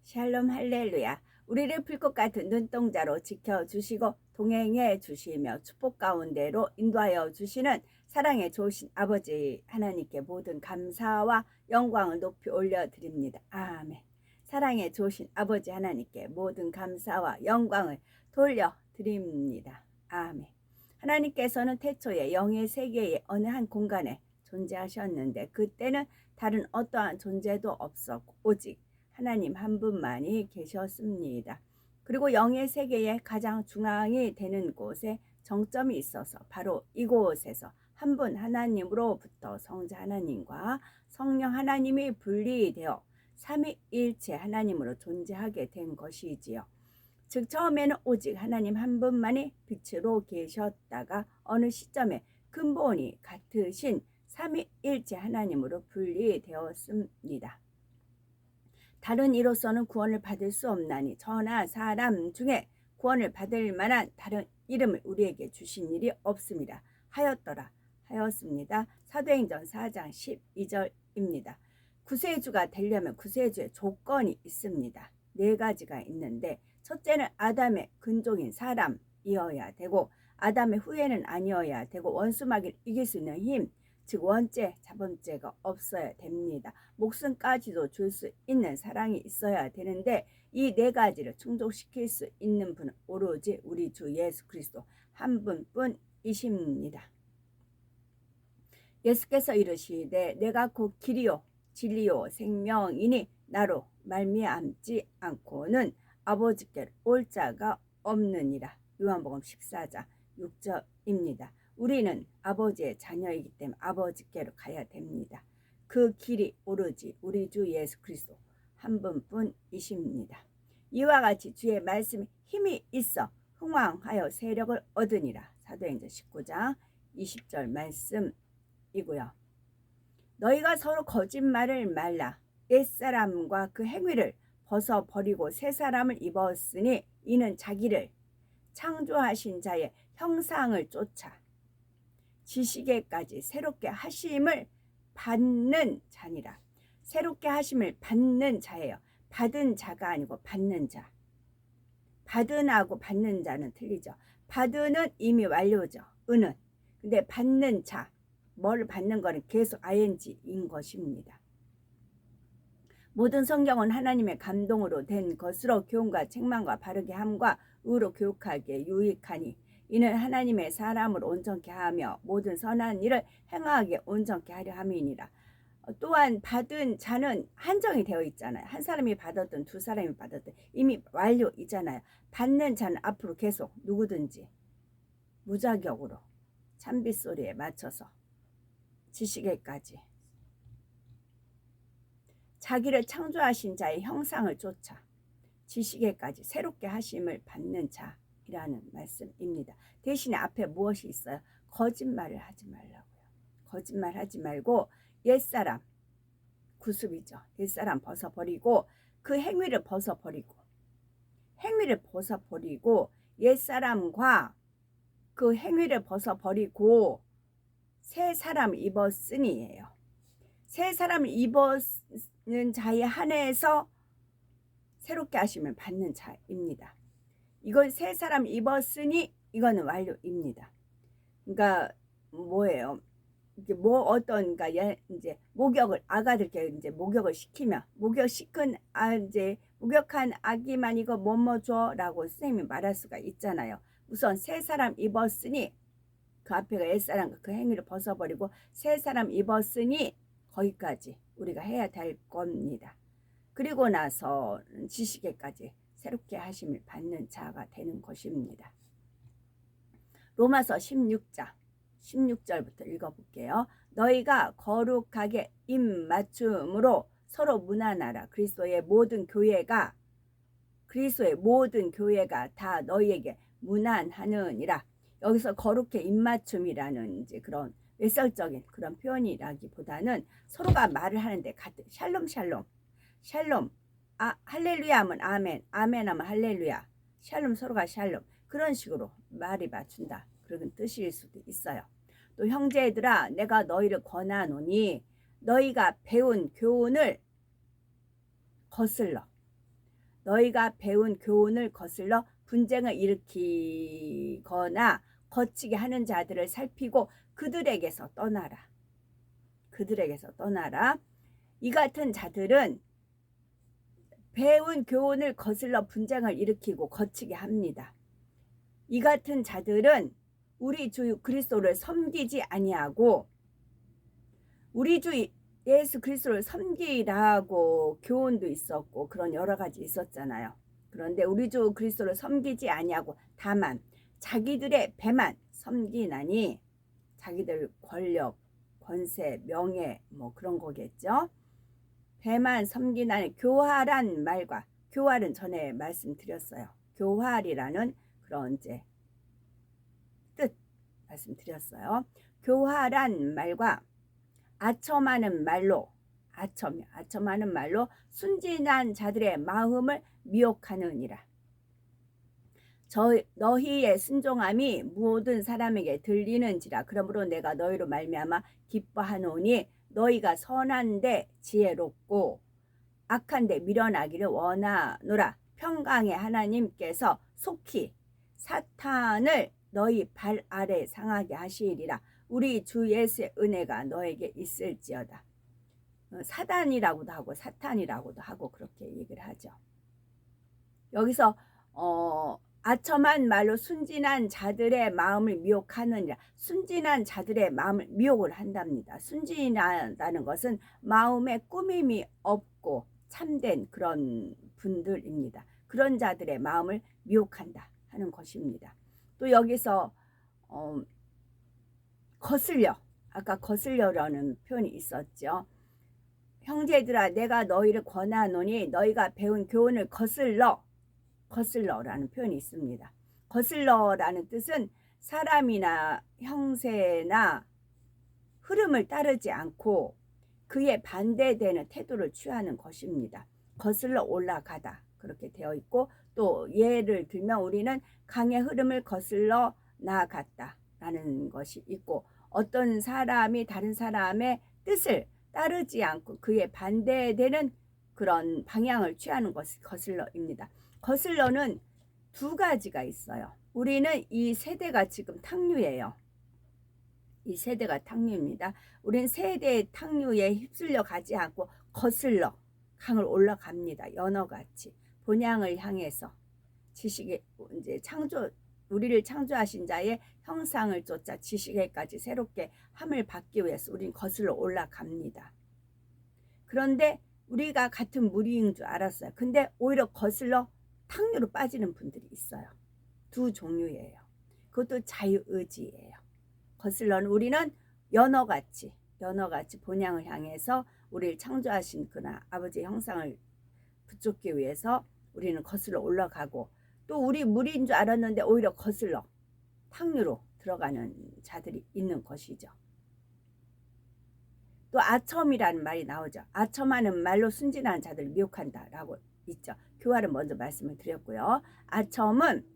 샬롬 할렐루야. 우리를 풀꽃 같은 눈동자로 지켜주시고 동행해 주시며 축복 가운데로 인도하여 주시는 사랑의 좋으신 아버지 하나님께 모든 감사와 영광을 높이 올려드립니다. 아멘. 사랑의 좋으신 아버지 하나님께 모든 감사와 영광을 돌려드립니다. 아멘. 하나님께서는 태초에 영의 세계의 어느 한 공간에 존재하셨는데 그때는 다른 어떠한 존재도 없었고 오직 하나님 한 분만이 계셨습니다. 그리고 영의 세계의 가장 중앙이 되는 곳에 정점이 있어서 바로 이곳에서 한 분 하나님으로부터 성자 하나님과 성령 하나님이 분리되어 삼위일체 하나님으로 존재하게 된 것이지요. 즉 처음에는 오직 하나님 한 분만이 빛으로 계셨다가 어느 시점에 근본이 같으신 삼위일체 하나님으로 분리되었습니다. 다른 이로서는 구원을 받을 수 없나니 저나 사람 중에 구원을 받을 만한 다른 이름을 우리에게 주신 일이 없습니다. 하였습니다. 사도행전 4장 12절입니다. 구세주가 되려면 구세주의 조건이 있습니다. 4가지가 있는데 첫째는 아담의 근종인 사람이어야 되고 아담의 후예는 아니어야 되고 원수마귀를 이길 수 있는 힘, 즉 원죄, 자본죄가 없어야 됩니다. 목숨까지도 줄 수 있는 사랑이 있어야 되는데 이 4가지를 충족시킬 수 있는 분은 오로지 우리 주 예수 그리스도 한 분뿐이십니다. 예수께서 이르시되 내가 곧 길이요 진리요 생명이니 나로 말미암지 않고는 아버지께로 올 자가 없느니라. 요한복음 14장 6절입니다. 우리는 아버지의 자녀이기 때문에 아버지께로 가야 됩니다. 그 길이 오로지 우리 주 예수 그리스도 한 분뿐이십니다. 이와 같이 주의 말씀에 힘이 있어 흥왕하여 세력을 얻으니라. 사도행전 19장 20절 말씀이고요. 너희가 서로 거짓말을 말라. 옛사람과 그 행위를 벗어버리고 새 사람을 입었으니 이는 자기를 창조하신 자의 형상을 쫓아 지식에까지 새롭게 하심을 받는 자니라. 새롭게 하심을 받는 자예요. 받은 자가 아니고 받는 자. 받은하고 받는 자는 틀리죠. 받은은 이미 완료죠. 은은. 근데 받는 자, 뭘 받는 거는 계속 ing인 것입니다. 모든 성경은 하나님의 감동으로 된 것으로 교훈과 책망과 바르게 함과 의로 교육하기에 유익하니 이는 하나님의 사람을 온전케 하며 모든 선한 일을 행하게 온전케 하려 함이니라. 또한 받은 자는 한정이 되어 있잖아요. 한 사람이 받았든 두 사람이 받았든 이미 완료이잖아요. 받는 자는 앞으로 계속 누구든지 무자격으로 찬빛소리에 맞춰서 지식에까지 자기를 창조하신 자의 형상을 쫓아 지식에까지 새롭게 하심을 받는 자이라는 말씀입니다. 대신에 앞에 무엇이 있어요? 거짓말을 하지 말라고요. 거짓말하지 말고 옛사람 구습이죠. 옛사람 벗어버리고 그 행위를 벗어버리고 옛사람과 그 행위를 벗어버리고 새 사람을 입었으니예요. 새 사람을 입었는 자에 한해서 새롭게 하심을 받는 자입니다. 이걸 새 사람 입었으니 이거는 완료입니다. 그러니까 뭐예요? 이게 뭐 어떤 그러니까 이제 목욕을 아가들께 이제 목욕을 시키면 목욕시킨 이제 목욕한 아기만 이거 뭐뭐 줘라고 선생님이 말할 수가 있잖아요. 우선 새 사람 입었으니 그 앞에가 옛사람과 그 행위를 벗어버리고 새 사람 입었으니 거기까지 우리가 해야 될 겁니다. 그리고 나서 지식에까지 새롭게 하심을 받는 자가 되는 것입니다. 로마서 16장 16절부터 읽어볼게요. 너희가 거룩하게 입맞춤으로 서로 문안하라. 그리스도의 모든 교회가 다 너희에게 문안하느니라. 여기서 거룩해 입맞춤이라는 이제 그런 외설적인 그런 표현이라기보다는 서로가 말을 하는데 같은 샬롬 할렐루야 하면 아멘, 아멘 하면 할렐루야, 샬롬 서로가 샬롬 그런 식으로 말이 맞춘다 그런 뜻일 수도 있어요. 또 형제들아 내가 너희를 권하노니 너희가 배운 교훈을 거슬러 너희가 배운 교훈을 거슬러 분쟁을 일으키거나 거치게 하는 자들을 살피고 그들에게서 떠나라. 그들에게서 떠나라. 이 같은 자들은 배운 교훈을 거슬러 분쟁을 일으키고 거치게 합니다. 이 같은 자들은 우리 주 그리스도를 섬기지 아니하고 우리 주 예수 그리스도를 섬기라고 교훈도 있었고 그런 여러 가지 있었잖아요. 그런데 우리 주 그리스도를 섬기지 아니하고 다만 자기들의 배만 섬기나니 자기들 권력, 권세, 명예 뭐 그런 거겠죠. 배만 섬기나니 교활한 말과 교활은 전에 말씀드렸어요. 교활이라는 그런 이제 뜻 말씀드렸어요. 교활한 말과 아첨하는 말로 아첨하는 말로 순진한 자들의 마음을 미혹하느니라. 너희의 순종함이 모든 사람에게 들리는지라. 그러므로 내가 너희로 말미암아 기뻐하노니 너희가 선한데 지혜롭고 악한데 미련하기를 원하노라. 평강의 하나님께서 속히 사탄을 너희 발 아래 상하게 하시리라. 우리 주 예수의 은혜가 너에게 있을지어다. 사단이라고도 하고 사탄이라고도 하고 그렇게 얘기를 하죠. 여기서 아첨한 말로 순진한 자들의 마음을 미혹하느니라. 순진한 자들의 마음을 미혹을 한답니다. 순진하다는 것은 마음에 꾸밈이 없고 참된 그런 분들입니다. 그런 자들의 마음을 미혹한다 하는 것입니다. 또 여기서 거슬려, 아까 거슬려라는 표현이 있었죠. 형제들아 내가 너희를 권하노니 너희가 배운 교훈을 거슬러라는 표현이 있습니다. 거슬러라는 뜻은 사람이나 형세나 흐름을 따르지 않고 그에 반대되는 태도를 취하는 것입니다. 거슬러 올라가다 그렇게 되어 있고, 또 예를 들면 우리는 강의 흐름을 거슬러 나아갔다라는 것이 있고, 어떤 사람이 다른 사람의 뜻을 따르지 않고 그에 반대되는 그런 방향을 취하는 것이 거슬러입니다. 거슬러는 두 가지가 있어요. 우리는 이 세대가 지금 탕류예요. 이 세대가 탕류입니다. 우린 세대의 탕류에 휩쓸려 가지 않고 거슬러 강을 올라갑니다. 연어같이 본향을 향해서 지식의 이제 우리를 창조하신 자의 형상을 쫓아 지식에까지 새롭게 함을 받기 위해서 우린 거슬러 올라갑니다. 그런데 우리가 같은 무리인 줄 알았어요. 근데 오히려 거슬러 탕류로 빠지는 분들이 있어요. 두 종류예요. 그것도 자유의지예요. 거슬러는 우리는 연어같이 본향을 향해서 우리를 창조하신 그나 아버지의 형상을 붙잡기 위해서 우리는 거슬러 올라가고, 또 우리 무리인 줄 알았는데 오히려 거슬러 탕류로 들어가는 자들이 있는 것이죠. 또 아첨이라는 말이 나오죠. 아첨하는 말로 순진한 자들을 미혹한다라고 있죠. 교활은 먼저 말씀을 드렸고요. 아첨은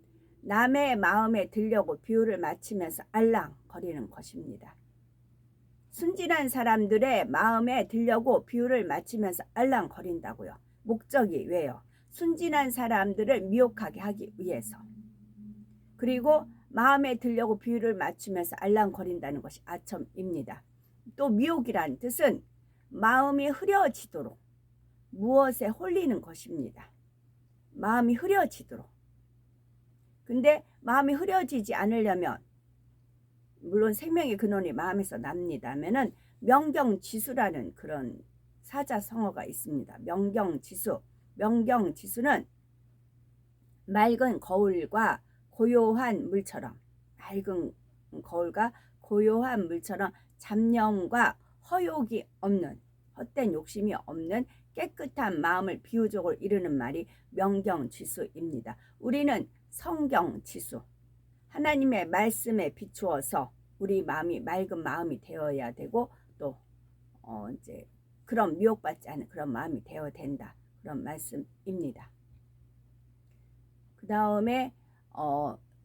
남의 마음에 들려고 비유를 맞추면서 알랑거리는 것입니다. 순진한 사람들의 마음에 들려고 비유를 맞추면서 알랑거린다고요. 목적이 왜요? 순진한 사람들을 미혹하게 하기 위해서. 그리고 마음에 들려고 비유를 맞추면서 알랑거린다는 것이 아첨입니다. 또 미혹이란 뜻은 마음이 흐려지도록 무엇에 홀리는 것입니다. 마음이 흐려지도록. 근데 마음이 흐려지지 않으려면, 물론 생명의 근원이 마음에서 납니다면은 명경지수라는 그런 사자성어가 있습니다. 명경지수는 맑은 거울과 고요한 물처럼, 맑은 거울과 고요한 물처럼 잡념과 허욕이 없는, 헛된 욕심이 없는 깨끗한 마음을 비유적으로 이르는 말이 명경지수입니다. 우리는 성경지수, 하나님의 말씀에 비추어서 우리 마음이 맑은 마음이 되어야 되고, 또 이제 그런 미혹받지 않은 그런 마음이 되어야 된다, 그런 말씀입니다. 그 다음에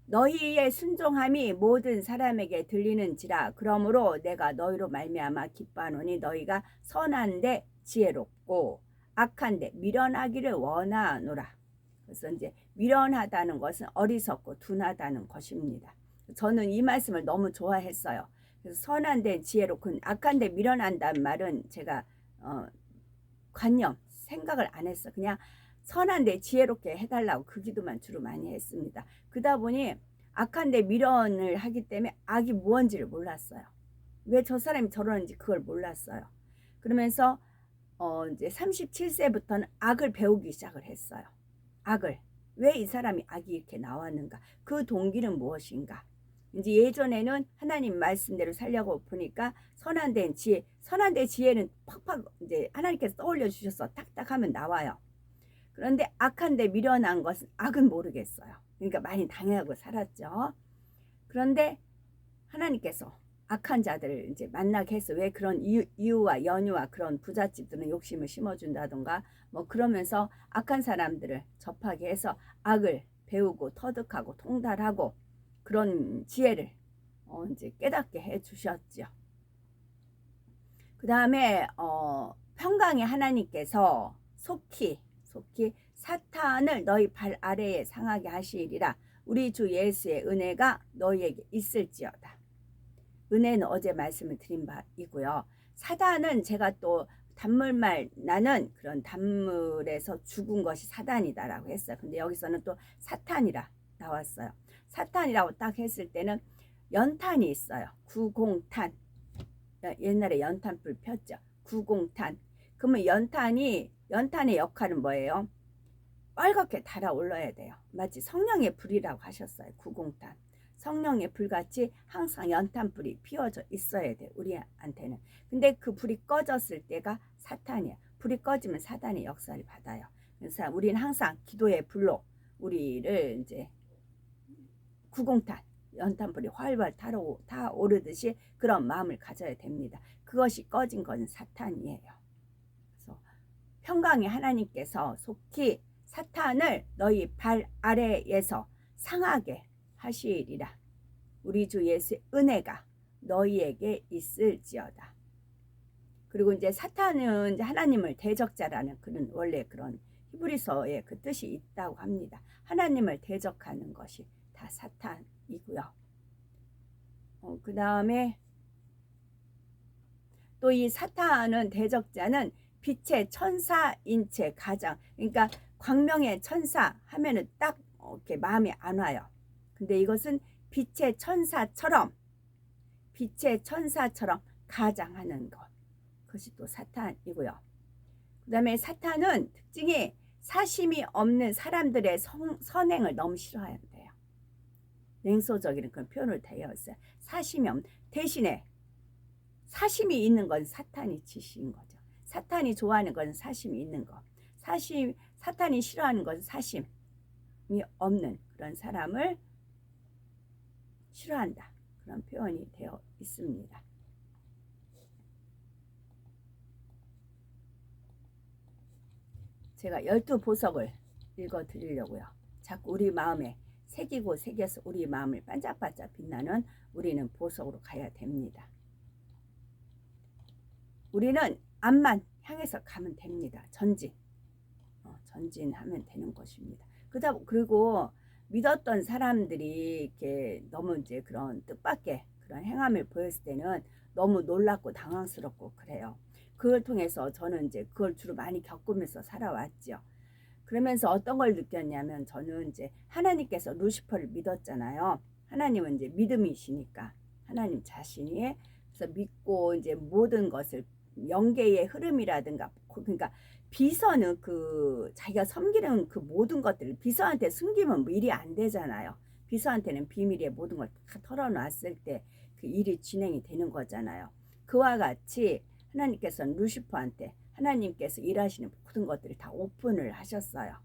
너희의 순종함이 모든 사람에게 들리는지라. 그러므로 내가 너희로 말미암아 기뻐하노니 너희가 선한데 지혜롭고 악한데 미련하기를 원하노라. 그래서 이제 미련하다는 것은 어리석고 둔하다는 것입니다. 저는 이 말씀을 너무 좋아했어요. 그래서 선한 데 지혜로 악한 데 미련한다는 말은 제가 관념 생각을 안 했어. 그냥 선한 데 지혜롭게 해달라고 그 기도만 주로 많이 했습니다. 그러다 보니 악한 데 미련을 하기 때문에 악이 무언지를 몰랐어요. 왜 저 사람이 저러는지 그걸 몰랐어요. 그러면서 이제 37세부터는 악을 배우기 시작을 했어요. 악을. 왜 이 사람이 악이 이렇게 나왔는가? 그 동기는 무엇인가? 이제 예전에는 하나님 말씀대로 살려고 보니까 선한 데 지혜, 선한 데 지혜는 팍팍 이제 하나님께서 떠올려 주셔서 탁탁 하면 나와요. 그런데 악한 데 미련한 것은 악은 모르겠어요. 그러니까 많이 당해하고 살았죠. 그런데 하나님께서 악한 자들을 이제 만나게 해서 왜 그런 이유와 연유와 그런 부잣집들은 욕심을 심어준다던가 뭐 그러면서 악한 사람들을 접하게 해서 악을 배우고 터득하고 통달하고 그런 지혜를 이제 깨닫게 해 주셨죠. 그 다음에 평강의 하나님께서 속히 사탄을 너희 발 아래에 상하게 하시리라. 우리 주 예수의 은혜가 너희에게 있을지어다. 은혜는 어제 말씀을 드린 바이고요. 사단은 제가 또 단물말 나는 그런 단물에서 죽은 것이 사단이다라고 했어요. 근데 여기서는 또 사탄이라 나왔어요. 사탄이라고 딱 했을 때는 연탄이 있어요. 구공탄. 옛날에 연탄불 폈죠. 구공탄. 그러면 연탄의 역할은 뭐예요? 빨갛게 달아올라야 돼요. 마치 성령의 불이라고 하셨어요. 구공탄. 성령의 불같이 항상 연탄불이 피워져 있어야 돼. 우리한테는. 근데 그 불이 꺼졌을 때가 사탄이야. 불이 꺼지면 사단의 역사를 받아요. 그래서 우리는 항상 기도의 불로 우리를 이제 구공탄, 연탄불이 활활 타오르듯이 그런 마음을 가져야 됩니다. 그것이 꺼진 건 사탄이에요. 그래서 평강의 하나님께서 속히 사탄을 너희 발 아래에서 상하게 하시리라. 우리 주 예수의 은혜가 너희에게 있을지어다. 그리고 이제 사탄은 이제 하나님을 대적자라는 그런 원래 그런 히브리서에 그 뜻이 있다고 합니다. 하나님을 대적하는 것이 다 사탄이고요. 그 다음에 또 이 사탄은 대적자는 빛의 천사인 채 가장, 그러니까 광명의 천사 하면은 딱 이렇게 마음에 안 와요. 근데 이것은 빛의 천사처럼 가장하는 것, 그것이 또 사탄이고요. 그 다음에 사탄은 특징이 사심이 없는 사람들의 선행을 너무 싫어한대요. 냉소적인 그런 표현을 되어 있어요. 사심이 없는, 대신에 사심이 있는 건 사탄이 지시인 거죠. 사탄이 좋아하는 건 사심이 있는 거. 사탄이 싫어하는 건 사심이 없는 그런 사람을 싫어한다. 그런 표현이 되어 있습니다. 제가 12보석을 읽어 드리려고요. 자꾸 우리 마음에 새겨서 우리 마음을 반짝반짝 빛나는 우리는 보석으로 가야 됩니다. 우리는 앞만 향해서 가면 됩니다. 전진하면 되는 것입니다. 그리고 믿었던 사람들이 이렇게 너무 이제 그런 뜻밖의 그런 행함을 보였을 때는 너무 놀랍고 당황스럽고 그래요. 그걸 통해서 저는 이제 그걸 주로 많이 겪으면서 살아왔죠. 그러면서 어떤 걸 느꼈냐면 저는 이제 하나님께서 루시퍼를 믿었잖아요. 하나님은 이제 믿음이시니까 하나님 자신이 그래서 믿고 이제 모든 것을 영계의 흐름이라든가 그러니까 비서는 그 자기가 섬기는 그 모든 것들을 비서한테 숨기면 일이 안 되잖아요. 비서한테는 비밀의 모든 걸 다 털어놨을 때 그 일이 진행이 되는 거잖아요. 그와 같이 하나님께서는 루시퍼한테 하나님께서 일하시는 모든 것들을 다 오픈을 하셨어요.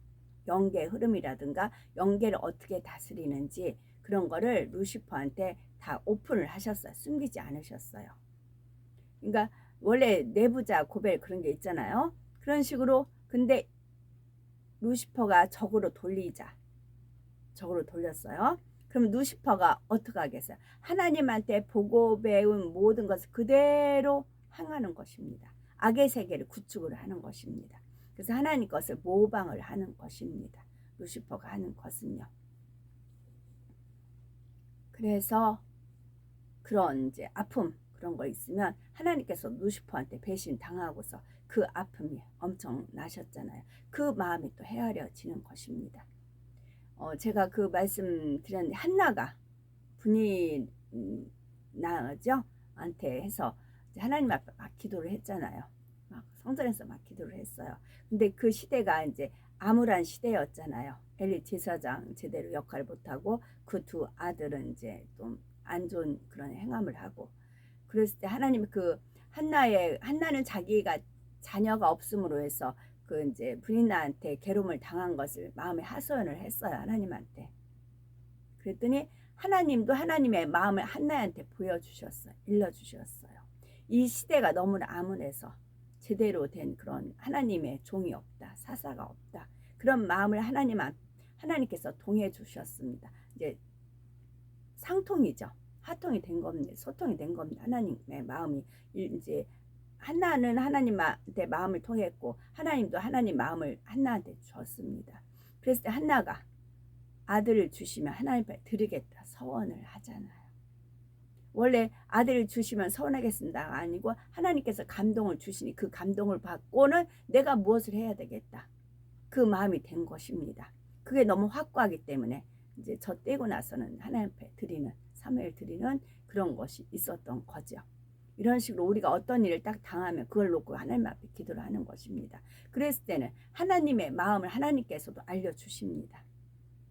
영계의 흐름이라든가 영계를 어떻게 다스리는지 그런 거를 루시퍼한테 다 오픈을 하셨어요. 숨기지 않으셨어요. 그러니까 원래 내부자 고벨 그런 게 있잖아요. 그런 식으로 근데 루시퍼가 적으로 돌렸어요. 그럼 루시퍼가 어떻게 하겠어요? 하나님한테 보고 배운 모든 것을 그대로 행하는 것입니다. 악의 세계를 구축을 하는 것입니다. 그래서 하나님 것을 모방을 하는 것입니다. 루시퍼가 하는 것은요. 그래서 그런 이제 아픔 그런 거 있으면 하나님께서 루시퍼한테 배신 당하고서 그 아픔이 엄청 나셨잖아요. 그 마음이 또 헤아려지는 것입니다. 제가 그 말씀 드렸는데 한나가 분이 나죠? 한테 해서 하나님 앞에 막 기도를 했잖아요. 막 성전에서 막 기도를 했어요. 근데 그 시대가 이제 암울한 시대였잖아요. 엘리 제사장 제대로 역할을 못하고 그 두 아들은 이제 좀 안 좋은 그런 행함을 하고 그랬을 때 하나님 그 한나는 자기가 자녀가 없음으로 해서 그 이제 분인나한테 괴로움을 당한 것을 마음에 하소연을 했어요. 하나님한테. 그랬더니 하나님도 하나님의 마음을 한나한테 보여주셨어요. 일러주셨어요. 이 시대가 너무나 암울해서 제대로 된 그런 하나님의 종이 없다. 사사가 없다. 그런 마음을 하나님께서 동해 주셨습니다. 이제 상통이죠. 하통이 된 겁니다. 소통이 된 겁니다. 하나님의 마음이 이제 한나는 하나님한테 마음을 통했고 하나님도 하나님 마음을 한나한테 줬습니다. 그랬을 때 한나가 아들을 주시면 하나님 앞에 드리겠다 서원을 하잖아요. 원래 아들을 주시면 서원하겠습니다가 아니고 하나님께서 감동을 주시니 그 감동을 받고는 내가 무엇을 해야 되겠다. 그 마음이 된 것입니다. 그게 너무 확고하기 때문에 이제 저 떼고 나서는 하나님 앞에 드리는 사무엘 드리는 그런 것이 있었던 거죠. 이런 식으로 우리가 어떤 일을 딱 당하면 그걸 놓고 하나님 앞에 기도를 하는 것입니다. 그랬을 때는 하나님의 마음을 하나님께서도 알려주십니다.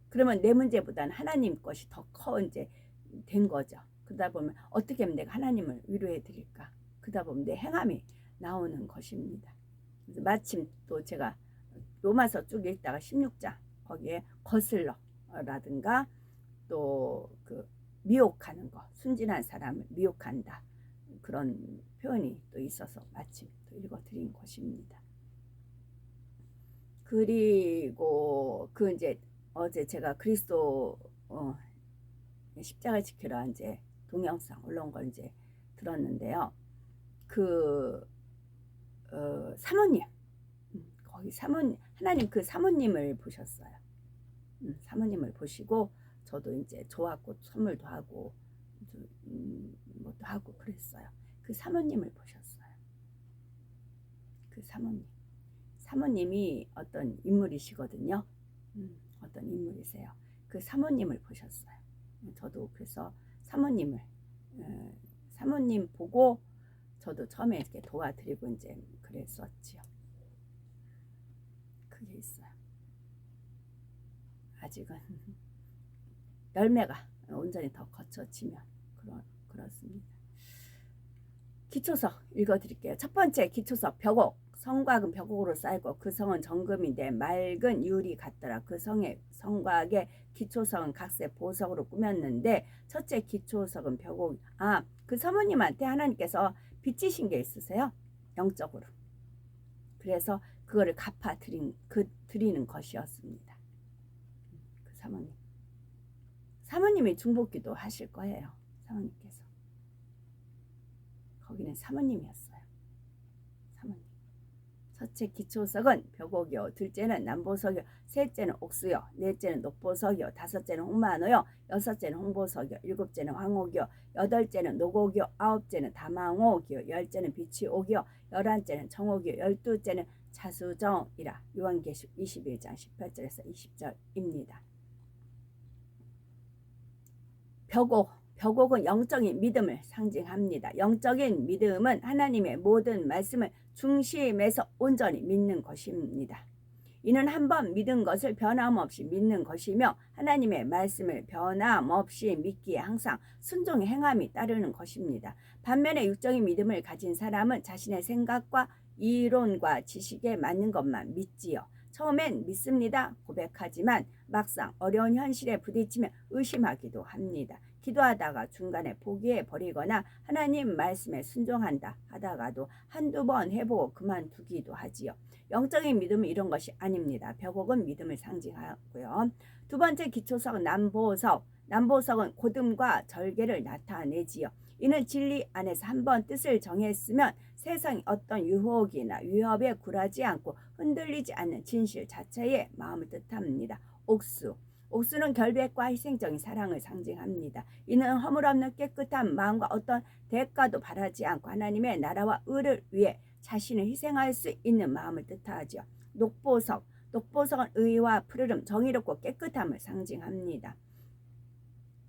그러면 내 문제보다는 하나님 것이 더 커 이제 된 거죠. 그러다 보면 어떻게 하면 내가 하나님을 위로해 드릴까? 그러다 보면 내 행함이 나오는 것입니다. 그래서 마침 또 제가 로마서 쭉 읽다가 16장 거기에 거슬러라든가 또 그 미혹하는 거, 순진한 사람을 미혹한다. 그런 표현이 또 있어서 마침 또 읽어드린 것입니다. 그리고 그 이제 어제 제가 그리스도 십자가 지키라 이제 동영상 올라온 걸 이제 들었는데요. 그 사모님 거기 하나님 그 사모님을 보셨어요. 사모님을 보시고 저도 이제 좋았고 선물도 하고 뭐도 하고 그랬어요. 그 사모님을 보셨어요. 그 사모님이 어떤 인물이시거든요. 어떤 인물이세요. 그 사모님을 보셨어요. 저도 그래서 사모님 보고 저도 처음에 이렇게 도와드리고 이제 그랬었지요. 그게 있어요. 아직은 열매가 온전히 더 거쳐지면 그렇습니다. 기초석 읽어드릴게요. 첫 번째 기초석 벽옥. 성곽은 벽옥으로 쌓이고 그 성은 정금인데 맑은 유리 같더라. 그 성곽의 기초석은 각색 보석으로 꾸몄는데 첫째 기초석은 벽옥. 그 사모님한테 하나님께서 빚지신 게 있으세요? 영적으로. 그래서 그거를 드리는 것이었습니다. 그 사모님이 중보기도 하실 거예요. 사모님께서. 거기는 사모님이었어요. 사모님. 첫째 기초석은 벽옥이요. 둘째는 남보석이요. 셋째는 옥수요. 넷째는 녹보석이요. 다섯째는 홍만호요. 여섯째는 홍보석이요. 일곱째는 황옥이요. 여덟째는 녹옥이요. 아홉째는 다망옥이요. 열째는 비치옥이요. 열한째는 정옥이요. 열두째는 자수정이라. 요한계시록 21장 18절에서 20절입니다. 벽옥은 영적인 믿음을 상징합니다. 영적인 믿음은 하나님의 모든 말씀을 중심에서 온전히 믿는 것입니다. 이는 한번 믿은 것을 변함없이 믿는 것이며 하나님의 말씀을 변함없이 믿기에 항상 순종의 행함이 따르는 것입니다. 반면에 육적인 믿음을 가진 사람은 자신의 생각과 이론과 지식에 맞는 것만 믿지요. 처음엔 믿습니다 고백하지만 막상 어려운 현실에 부딪히면 의심하기도 합니다. 기도하다가 중간에 포기해 버리거나 하나님 말씀에 순종한다 하다가도 한두 번 해보고 그만두기도 하지요. 영적인 믿음은 이런 것이 아닙니다. 벽옥은 믿음을 상징하고요. 두 번째 기초석은 남보석은 곧음과 절개를 나타내지요. 이는 진리 안에서 한번 뜻을 정했으면 세상의 어떤 유혹이나 위협에 굴하지 않고 흔들리지 않는 진실 자체의 마음을 뜻합니다. 옥수. 옥수는 결백과 희생적인 사랑을 상징합니다. 이는 허물없는 깨끗한 마음과 어떤 대가도 바라지 않고 하나님의 나라와 의를 위해 자신을 희생할 수 있는 마음을 뜻하죠. 녹보석. 녹보석은 의와 푸르름, 정의롭고 깨끗함을 상징합니다.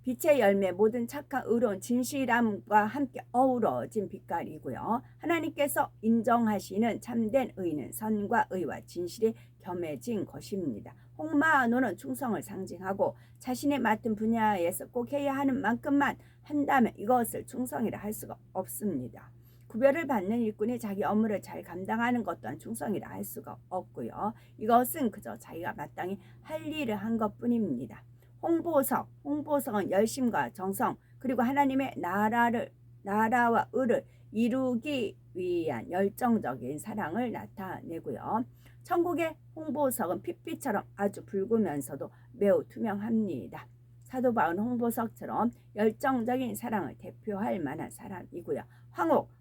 빛의 열매, 모든 착한 의로운 진실함과 함께 어우러진 빛깔이고요. 하나님께서 인정하시는 참된 의는 선과 의와 진실이 겸해진 것입니다. 홍마노는 충성을 상징하고 자신의 맡은 분야에서 꼭 해야 하는 만큼만 한다면 이것을 충성이라 할 수가 없습니다. 구별을 받는 일꾼이 자기 업무를 잘 감당하는 것 또한 충성이라 할 수가 없고요. 이것은 그저 자기가 마땅히 할 일을 한 것뿐입니다. 홍보석, 홍보석은 열심과 정성 그리고 하나님의 나라와 의를 이루기 위한 열정적인 사랑을 나타내고요. 천국의 홍보석은 핏빛처럼 아주 붉으면서도 매우 투명합니다. 사도 바울은 홍보석처럼 열정적인 사랑을 대표할 만한 사람이고요.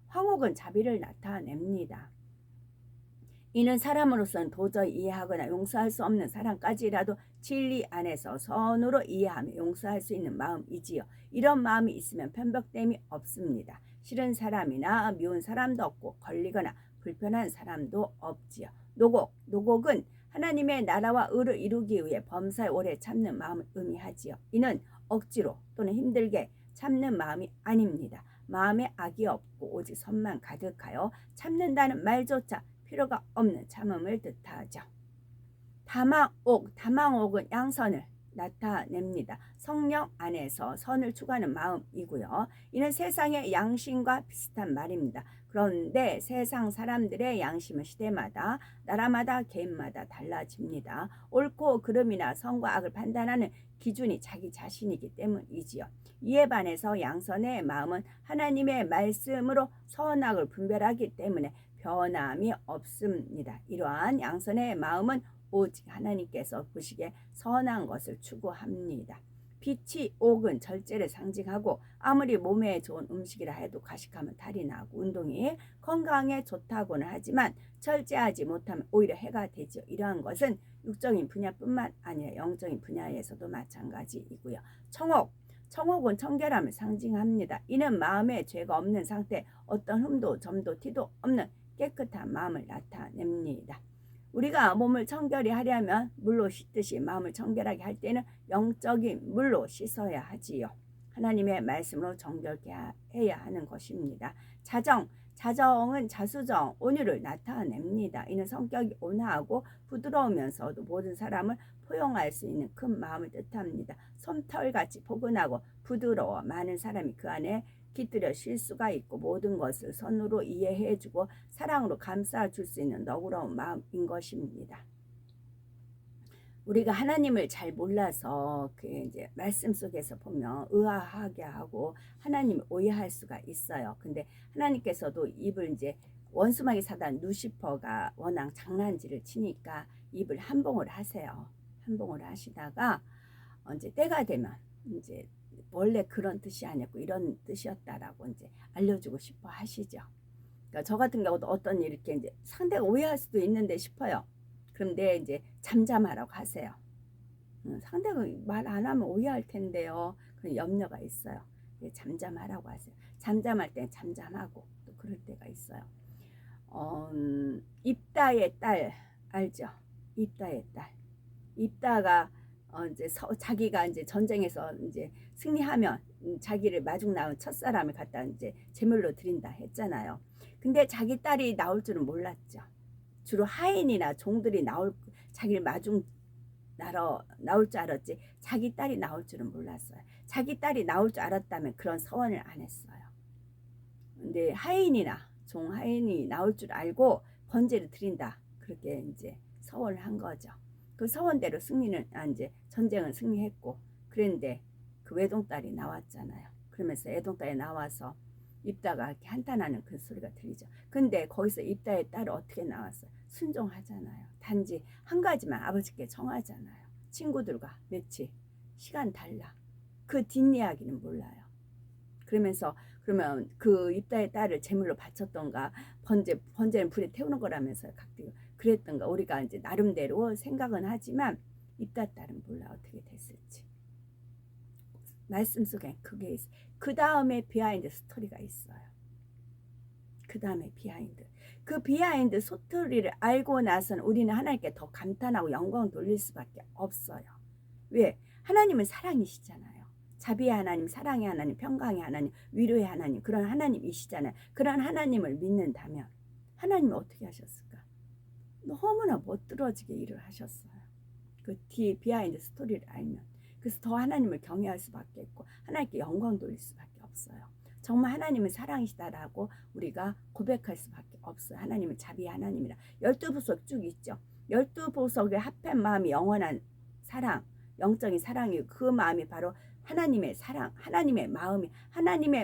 황옥은 자비를 나타냅니다. 이는 사람으로서는 도저히 이해하거나 용서할 수 없는 사랑까지라도 진리 안에서 선으로 이해하며 용서할 수 있는 마음이지요. 이런 마음이 있으면 편벽됨이 없습니다. 싫은 사람이나 미운 사람도 없고 걸리거나 불편한 사람도 없지요. 노곡은 하나님의 나라와 의를 이루기 위해 범사에 오래 참는 마음을 의미하지요. 이는 억지로 또는 힘들게 참는 마음이 아닙니다. 마음에 악이 없고 오직 선만 가득하여 참는다는 말조차 필요가 없는 참음을 뜻하죠. 다망옥은 양선을 나타냅니다. 성령 안에서 선을 추구하는 마음이고요. 이는 세상의 양심과 비슷한 말입니다. 그런데 세상 사람들의 양심은 시대마다 나라마다 개인마다 달라집니다. 옳고 그름이나 선과 악을 판단하는 기준이 자기 자신이기 때문이지요. 이에 반해서 양선의 마음은 하나님의 말씀으로 선악을 분별하기 때문에 변함이 없습니다. 이러한 양선의 마음은 오직 하나님께서 보시기에 선한 것을 추구합니다. 빛이 옥은 절제를 상징하고 아무리 몸에 좋은 음식이라 해도 과식하면 탈이 나고 운동이 건강에 좋다고는 하지만 절제하지 못하면 오히려 해가 되죠. 이러한 것은 육적인 분야뿐만 아니라 영적인 분야에서도 마찬가지이고요. 청옥은 청결함을 상징합니다. 이는 마음에 죄가 없는 상태, 어떤 흠도 점도 티도 없는 깨끗한 마음을 나타냅니다. 우리가 몸을 청결히 하려면 물로 씻듯이 마음을 청결하게 할 때는 영적인 물로 씻어야 하지요. 하나님의 말씀으로 정결케 해야 하는 것입니다. 자정은 자수정, 온유를 나타냅니다. 이는 성격이 온화하고 부드러우면서도 모든 사람을 포용할 수 있는 큰 마음을 뜻합니다. 솜털같이 포근하고 부드러워 많은 사람이 그 안에 깃들여 쉴 수가 있고 모든 것을 선으로 이해해주고 사랑으로 감싸줄 수 있는 너그러운 마음인 것입니다. 우리가 하나님을 잘 몰라서 그 이제 말씀 속에서 보면 의아하게 하고 하나님을 오해할 수가 있어요. 근데 하나님께서도 입을 이제 원수마귀 사단 루시퍼가 워낙 장난질을 치니까 입을 한봉을 하세요. 한봉을 하시다가 이제 때가 되면 이제 원래 그런 뜻이 아니었고 이런 뜻이었다라고 이제 알려주고 싶어 하시죠. 그러니까 저 같은 경우도 어떤 일 이렇게 이제 상대가 오해할 수도 있는데 싶어요. 그런데 이제 잠잠하라고 하세요. 상대가 말 안 하면 오해할 텐데요. 그런 염려가 있어요. 잠잠하라고 하세요. 잠잠할 때 잠잠하고 또 그럴 때가 있어요. 입다의 딸 알죠? 입다의 딸. 입다가 이제 자기가 이제 전쟁에서 이제 승리하면 자기를 마중 나온 첫사람을 갖다 이제 제물로 드린다 했잖아요. 근데 자기 딸이 나올 줄은 몰랐죠. 주로 하인이나 종들이 자기를 마중 나올 줄 알았지 자기 딸이 나올 줄은 몰랐어요. 자기 딸이 나올 줄 알았다면 그런 서원을 안 했어요. 근데 하인이나 종 하인이 나올 줄 알고 번제를 드린다 그렇게 이제 서원을 한 거죠. 그 서원대로 이제 전쟁은 승리했고 그런데 그 외동딸이 나왔잖아요. 그러면서 외동딸이 나와서 입다가 이렇게 한탄하는 그 소리가 들리죠. 근데 거기서 입다의 딸은 어떻게 나왔어요? 순종하잖아요. 단지 한 가지만 아버지께 정하잖아요. 친구들과 며칠 시간 달라. 그 뒷이야기는 몰라요. 그러면서 그러면 그 입다의 딸을 제물로 바쳤던가 번제는 불에 태우는 거라면서요. 각기 그랬던가 우리가 이제 나름대로 생각은 하지만 입다 딸은 몰라 어떻게 됐을지. 말씀 속에 그게 있어. 그 다음에 비하인드 스토리가 있어요. 그 다음에 비하인드. 그 비하인드 스토리를 알고 나서는 우리는 하나님께 더 감탄하고 영광 돌릴 수밖에 없어요. 왜? 하나님은 사랑이시잖아요. 자비의 하나님, 사랑의 하나님, 평강의 하나님, 위로의 하나님, 그런 하나님이시잖아요. 그런 하나님을 믿는다면 하나님이 어떻게 하셨을까? 너무나 멋들어지게 일을 하셨어요. 그 뒤에 비하인드 스토리를 알면. 그래서 더 하나님을 경외할 수밖에 없고 하나님께 영광 돌릴 수밖에 없어요. 정말 하나님은 사랑이시다라고 우리가 고백할 수밖에 없어요. 하나님은 자비의 하나님이라. 12보석 쭉 있죠. 12보석의 합한 마음이 영원한 사랑, 영적인 사랑이고 그 마음이 바로 하나님의 사랑, 하나님의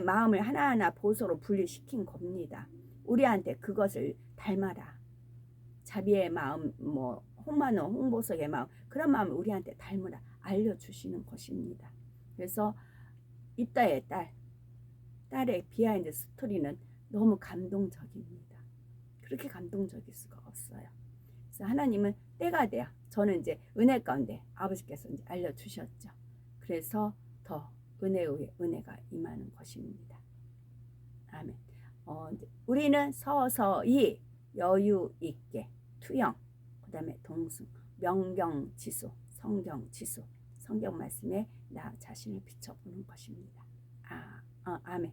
마음을 하나하나 보석으로 분리시킨 겁니다. 우리한테 그것을 닮아라. 자비의 마음, 홍만호, 홍보석의 마음, 그런 마음을 우리한테 닮으라 알려주시는 것입니다. 그래서 입다의 딸의 비하인드 스토리는 너무 감동적입니다. 그렇게 감동적일 수가 없어요. 그래서 하나님은 때가 돼야 저는 이제 은혜 가운데 아버지께서 이제 알려주셨죠. 그래서 더 은혜 위에 은혜가 임하는 것입니다. 아멘. 우리는 서서히 여유 있게 투영, 그 다음에 동승, 명경지수, 성경지수, 성경 말씀에 나 자신을 비춰보는 것입니다. 아멘.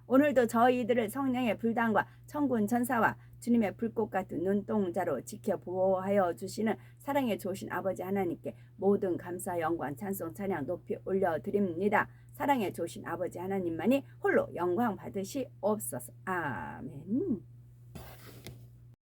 오늘도 저희들을 성령의 불단과 천군 천사와 주님의 불꽃 같은 눈동자로 지켜 보호하여 주시는 사랑의 좋으신 아버지 하나님께 모든 감사, 영광, 찬송, 찬양 높이 올려드립니다. 사랑의 좋으신 아버지 하나님만이 홀로 영광 받으시옵소서. 아멘.